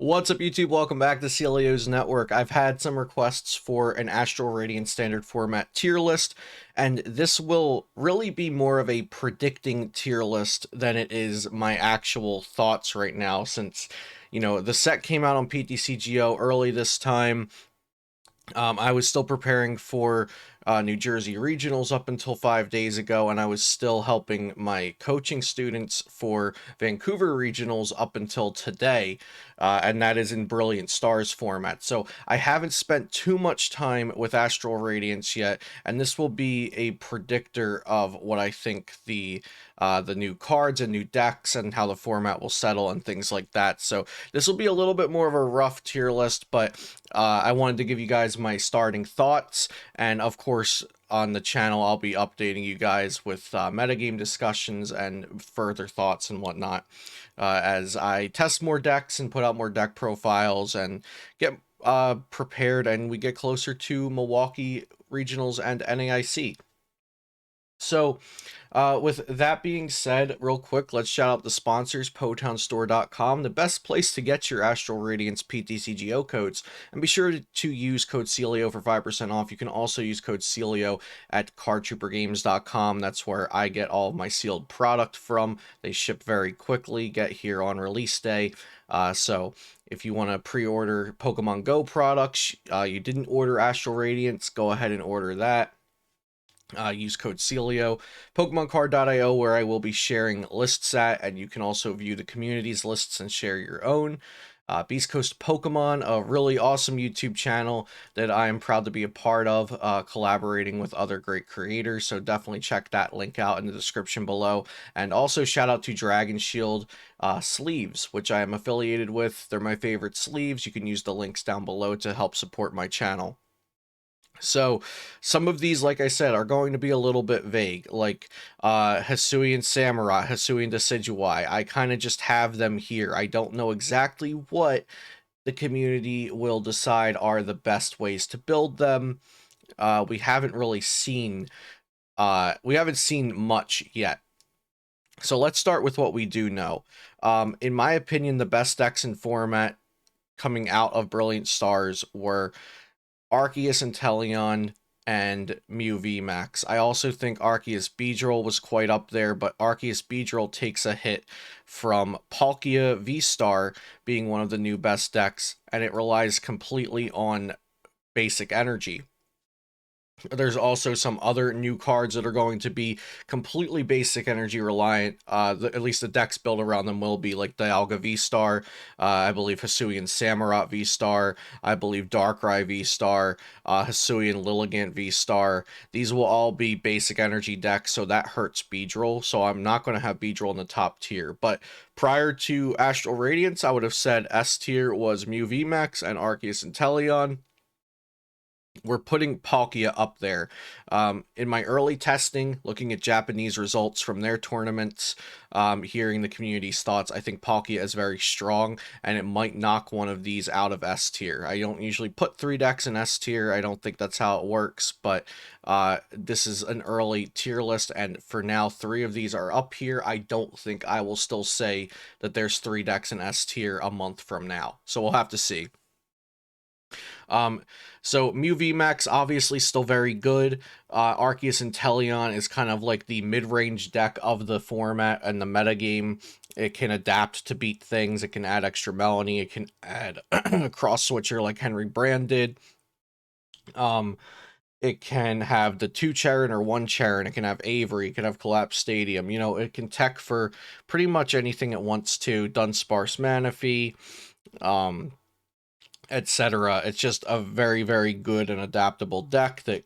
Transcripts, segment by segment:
What's up, YouTube? Welcome back to Celio's Network. I've had some requests for an Astral Radiance standard format tier list, and this will really be more of a predicting tier list than it is my actual thoughts right now, since, the set came out on PTCGO early this time. I was still preparing for New Jersey regionals up until 5 days ago, and I was still helping my coaching students for Vancouver regionals up until today, and that is in Brilliant Stars format. So I haven't spent too much time with Astral Radiance yet, and this will be a predictor of what I think the new cards and new decks and how the format will settle and things like that. So this will be a little bit more of a rough tier list, but I wanted to give you guys my starting thoughts, and of course, on the channel, I'll be updating you guys with metagame discussions and further thoughts and whatnot as I test more decks and put out more deck profiles and get prepared, and we get closer to Milwaukee regionals and NAIC. So, with that being said, real quick, let's shout out the sponsors, PotownStore.com, the best place to get your Astral Radiance PTCGO codes. And be sure to use code Celio for 5% off. You can also use code Celio at CardTrooperGames.com. That's where I get all of my sealed product from. They ship very quickly, get here on release day. So if you want to pre-order Pokemon Go products, you didn't order Astral Radiance, go ahead and order that. Use code Celio. PokemonCard.io, where I will be sharing lists at, and you can also view the community's lists and share your own. Beast Coast Pokemon, a really awesome YouTube channel that I am proud to be a part of, collaborating with other great creators, so definitely check that link out in the description below. And also shout out to Dragon Shield sleeves, which I am affiliated with. They're my favorite sleeves. You can use the links down below to help support my channel. So some of these, like I said, are going to be a little bit vague, like Hisuian Samurai, Hisuian Decidueye. I kind of just have them here. I don't know exactly what the community will decide are the best ways to build them. We haven't really seen, we haven't seen much yet. So let's start with what we do know. In my opinion, the best decks in format coming out of Brilliant Stars were Arceus Inteleon and Mew VMAX. I also think Arceus Beedrill was quite up there, but Arceus Beedrill takes a hit from Palkia V-Star being one of the new best decks, and it relies completely on basic energy. There's also some other new cards that are going to be completely basic energy reliant. At least the decks built around them will be, like Dialga V-Star, I believe Hisuian Samurott V-Star, I believe Darkrai V-Star, Hisuian Lilligant V-Star. These will all be basic energy decks, so that hurts Beedrill, so I'm not going to have Beedrill in the top tier. But prior to Astral Radiance, I would have said S tier was Mew VMAX and Arceus Inteleon. We're putting Palkia up there. In my early testing, looking at Japanese results from their tournaments, hearing the community's thoughts, I think Palkia is very strong, and it might knock one of these out of S tier. I don't usually put 3 decks in S tier. I don't think that's how it works, but this is an early tier list, and for now, 3 of these are up here. I don't think I will still say that there's 3 decks in S tier a month from now, so we'll have to see. So Mew VMAX obviously still very good. Arceus Inteleon is kind of like the mid-range deck of the format and the metagame. It can adapt to beat things. It can add extra Melanie. It can add a cross switcher like Henry Brand did. It can have the 2 Charon or 1 Charon. It can have Avery. It can have Collapse Stadium. It can tech for pretty much anything it wants to. Dunsparce Manaphy. Etc. It's just a very, very good and adaptable deck that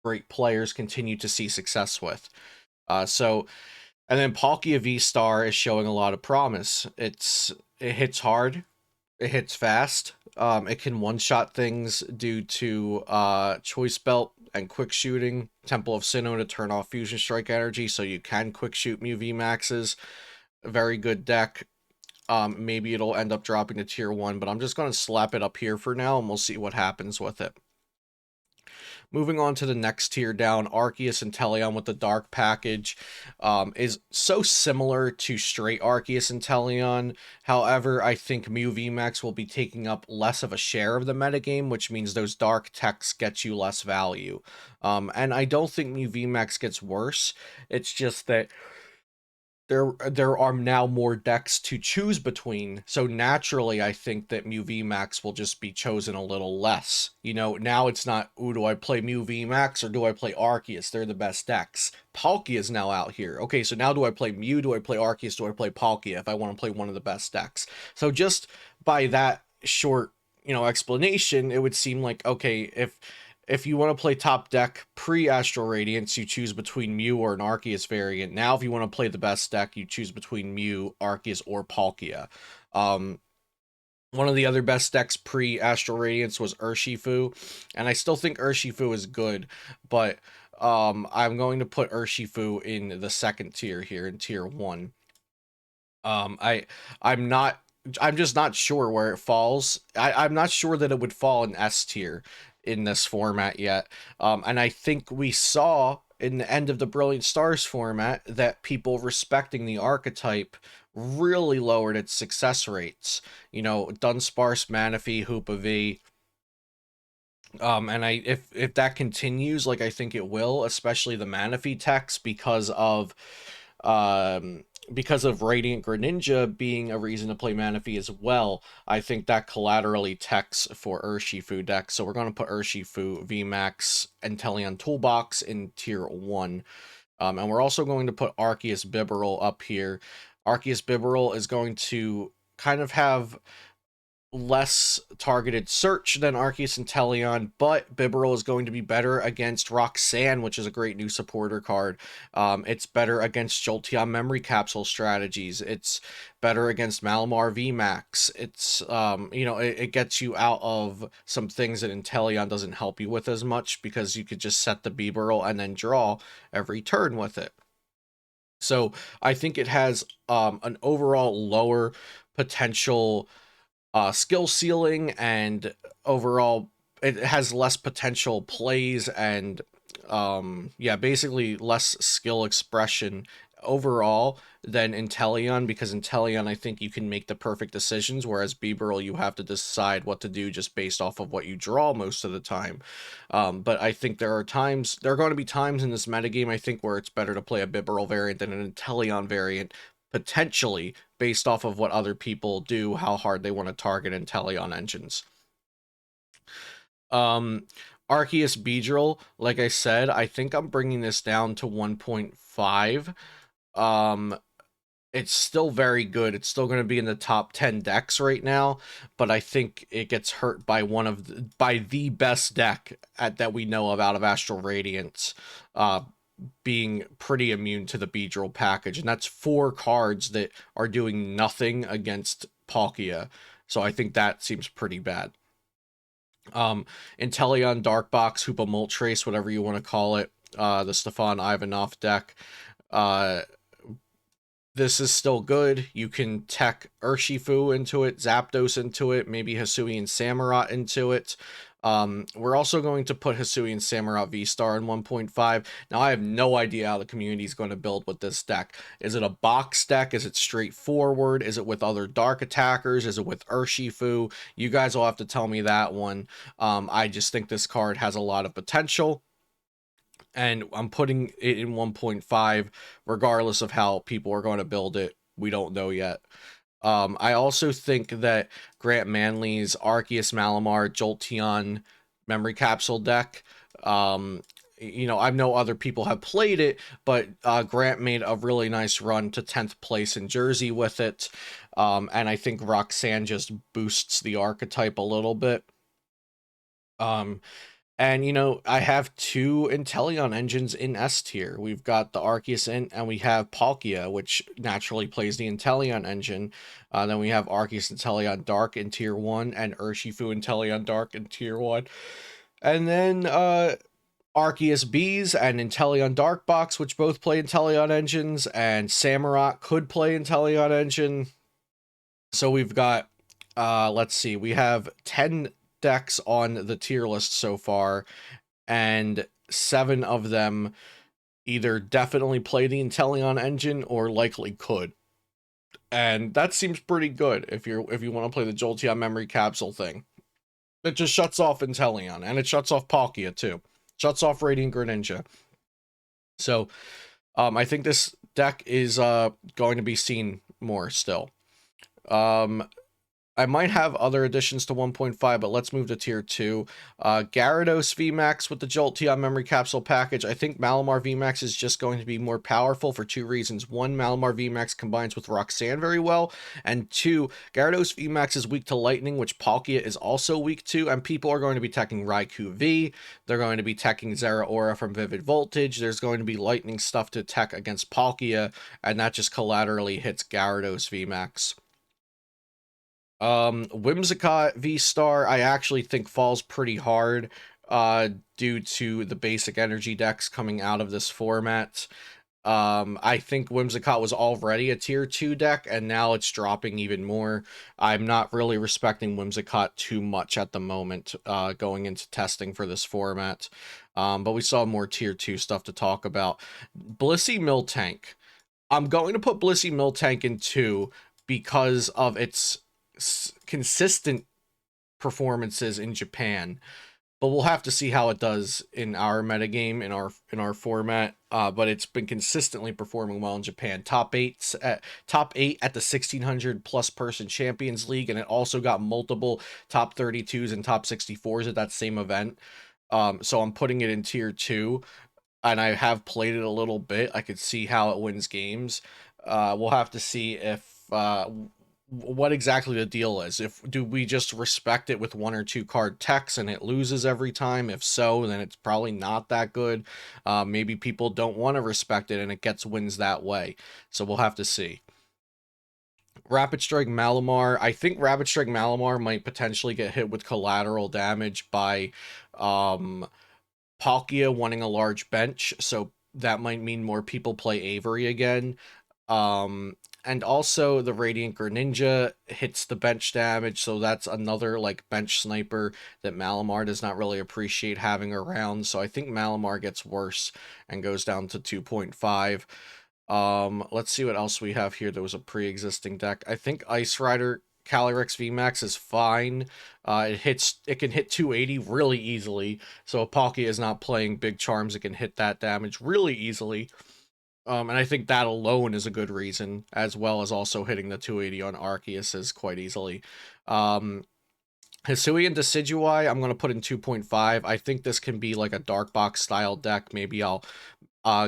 great players continue to see success with. And then Palkia V-Star is showing a lot of promise. It hits hard, it hits fast, it can one-shot things due to Choice Belt and quick shooting, Temple of Sinnoh to turn off Fusion Strike energy, so you can quick shoot Mew VMAXs. Very good deck. Maybe it'll end up dropping to tier 1, but I'm just going to slap it up here for now, and we'll see what happens with it. Moving on to the next tier down, Arceus Inteleon with the Dark package is so similar to straight Arceus Inteleon. However, I think Mew VMAX will be taking up less of a share of the metagame, which means those Dark techs get you less value. And I don't think Mew VMAX gets worse. It's just that there are now more decks to choose between, so naturally I think that Mew VMAX will just be chosen a little less. You know, now it's not, ooh, do I play Mew VMAX or do I play Arceus? They're the best decks. Palkia is now out here. Okay, so now do I play Mew, do I play Arceus, do I play Palkia if I want to play one of the best decks? So just by that short, explanation, it would seem like, okay, if you want to play top deck pre-Astral Radiance, you choose between Mew or an Arceus variant. Now, if you want to play the best deck, you choose between Mew, Arceus, or Palkia. One of the other best decks pre-Astral Radiance was Urshifu, and I still think Urshifu is good, but I'm going to put Urshifu in the second tier here, in tier 1. Um, I I'm not I'm just not sure where it falls. I'm not sure that it would fall in S tier in this format yet. And I think we saw in the end of the Brilliant Stars format that people respecting the archetype really lowered its success rates. Dunsparce, Manaphy, Hoopa V. And if that continues, like I think it will, especially the Manaphy techs, because of Radiant Greninja being a reason to play Manaphy as well, I think that collaterally techs for Urshifu decks. So we're going to put Urshifu, VMAX, and Inteleon Toolbox in tier 1. And we're also going to put Arceus Bibarel up here. Arceus Bibarel is going to kind of have less targeted search than Arceus Inteleon, but Bibarel is going to be better against Roxanne, which is a great new supporter card. It's better against Jolteon memory capsule strategies. It's better against Malamar VMAX. It's, it gets you out of some things that Inteleon doesn't help you with as much, because you could just set the Bibarel and then draw every turn with it. So I think it has an overall lower potential skill ceiling, and overall it has less potential plays, and yeah, basically less skill expression overall than Inteleon, because Inteleon, I think you can make the perfect decisions, whereas Bibarel, you have to decide what to do just based off of what you draw most of the time. But I think there are going to be times in this metagame, I think, where it's better to play a Bibarel variant than an Inteleon variant, potentially based off of what other people do, how hard they want to target Inteleon engines. Arceus Beedrill, like I said, I think I'm bringing this down to 1.5. It's still very good. It's still going to be in the top 10 decks right now, but I think it gets hurt by by the best deck that we know of out of Astral Radiance, being pretty immune to the Beedrill package, and that's 4 cards that are doing nothing against Palkia. So I think that seems pretty bad. Inteleon, Darkbox, Hoopa Moltres, whatever you want to call it, the Stefan Ivanov deck. This is still good. You can tech Urshifu into it, Zapdos into it, maybe Hisuian Samurott into it. We're also going to put Hisuian Samurott V-Star in 1.5. Now, I have no idea how the community is going to build with this deck. Is it a box deck? Is it straightforward? Is it with other dark attackers? Is it with Urshifu? You guys will have to tell me that one. I just think this card has a lot of potential, and I'm putting it in 1.5 regardless of how people are going to build it. We don't know yet. I also think that Grant Manley's Arceus Malamar Jolteon memory capsule deck, I know other people have played it, but Grant made a really nice run to 10th place in Jersey with it. And I think Roxanne just boosts the archetype a little bit. And I have 2 Inteleon engines in S tier. We've got the Arceus and we have Palkia, which naturally plays the Inteleon engine. Then we have Arceus Inteleon Dark in tier 1 and Urshifu Inteleon Dark in tier 1. And then Arceus Bees and Inteleon Dark Box, which both play Inteleon engines, and Samurott could play Inteleon engine. So we've got, let's see, we have 10 decks on the tier list so far, and 7 of them either definitely play the Inteleon engine or likely could. And that seems pretty good if you want to play the Jolteon memory capsule thing. It just shuts off Inteleon, and it shuts off Palkia too. Shuts off Radiant Greninja. So I think this deck is going to be seen more still. Um, I might have other additions to 1.5, but let's move to tier 2. Gyarados VMAX with the Jolteon memory capsule package. I think Malamar VMAX is just going to be more powerful for 2 reasons. 1, Malamar VMAX combines with Roxanne very well, and 2, Gyarados VMAX is weak to Lightning, which Palkia is also weak to, and people are going to be teching Raikou V. They're going to be teching Zeraora from Vivid Voltage. There's going to be Lightning stuff to tech against Palkia, and that just collaterally hits Gyarados VMAX. Whimsicott V-Star, I actually think falls pretty hard due to the basic energy decks coming out of this format. I think Whimsicott was already a tier 2 deck, and now it's dropping even more. I'm not really respecting Whimsicott too much at the moment, going into testing for this format. But we saw more tier 2 stuff to talk about. Blissey Miltank. I'm going to put Blissey Miltank in 2 because of its consistent performances in Japan, but we'll have to see how it does in our metagame in our format. But it's been consistently performing well in Japan. Top 8 at the 1600 plus person Champions League, and it also got multiple top 32s and top 64s at that same event. So I'm putting it in tier 2, and I have played it a little bit. I could see how it wins games. We'll have to see if what exactly the deal is. If do we just respect it with 1 or 2 card techs and it loses every time? If so, then it's probably not that good. Maybe people don't want to respect it and it gets wins that way. So we'll have to see. Rapid Strike Malamar. I think Rapid Strike Malamar might potentially get hit with collateral damage by Palkia wanting a large bench, so that might mean more people play Avery again. And also the Radiant Greninja hits the bench damage, so that's another like bench sniper that Malamar does not really appreciate having around. So I think Malamar gets worse and goes down to 2.5. Let's see what else we have here. There was a pre-existing deck. I think Ice Rider Calyrex VMAX is fine. It can hit 280 really easily. So if Palkia is not playing big charms, it can hit that damage really easily. And I think that alone is a good reason, as well as also hitting the 280 on Arceus quite easily. Hisuian Decidueye, I'm going to put in 2.5. I think this can be like a Dark Box style deck. Maybe I'll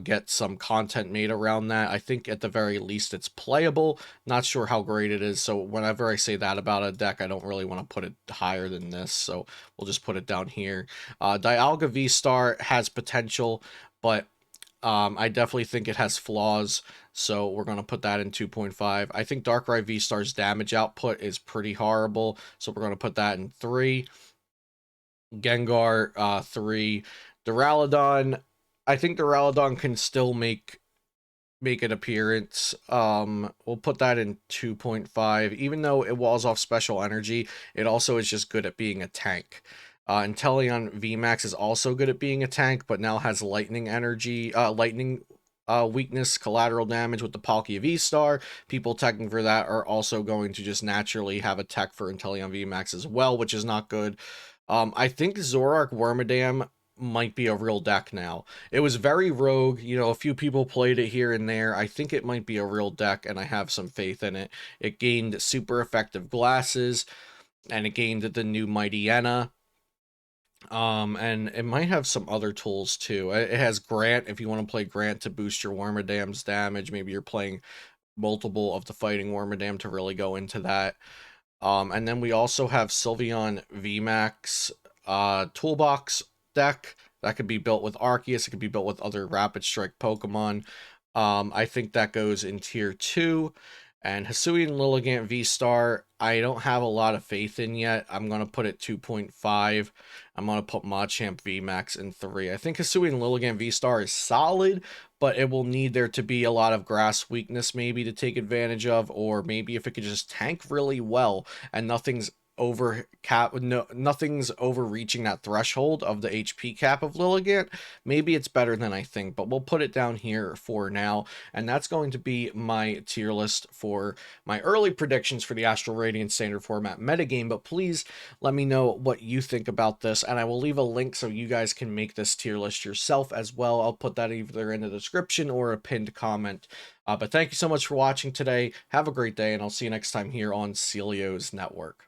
get some content made around that. I think at the very least it's playable. Not sure how great it is, so whenever I say that about a deck, I don't really want to put it higher than this, so we'll just put it down here. Dialga V-Star has potential, but I definitely think it has flaws, so we're going to put that in 2.5. I think Darkrai V-Star's damage output is pretty horrible, so we're going to put that in 3. Gengar, 3. Duraludon, I think Duraludon can still make an appearance. We'll put that in 2.5. Even though it walls off special energy, it also is just good at being a tank. Inteleon VMAX is also good at being a tank, but now has lightning energy, weakness, collateral damage with the Palkia V-Star. People teching for that are also going to just naturally have a tech for Inteleon VMAX as well, which is not good. I think Zoroark Wormadam might be a real deck now. It was very rogue, a few people played it here and there. I think it might be a real deck, and I have some faith in it. It gained super effective glasses, and it gained the new Mightyena. And it might have some other tools too. It has Grant, if you want to play Grant to boost your Wormadam's damage. Maybe you're playing multiple of the fighting Wormadam to really go into that. And then we also have Sylveon VMAX toolbox deck that could be built with Arceus. It could be built with other Rapid Strike Pokemon. I think that goes in tier 2. And Hisuian Lilligant V-Star, I don't have a lot of faith in yet. I'm going to put it 2.5. I'm going to put Machamp VMAX in 3. I think Hisuian Lilligant V-Star is solid, but it will need there to be a lot of grass weakness maybe to take advantage of, or maybe if it could just tank really well and nothing's over cap, no, nothing's overreaching that threshold of the HP cap of Lilligant, maybe it's better than I think, but we'll put it down here for now. And that's going to be my tier list for my early predictions for the Astral Radiance standard format metagame. But please let me know what you think about this, and I will leave a link so you guys can make this tier list yourself as well. I'll put that either in the description or a pinned comment. But thank you so much for watching today. Have a great day, and I'll see you next time here on Celio's Network.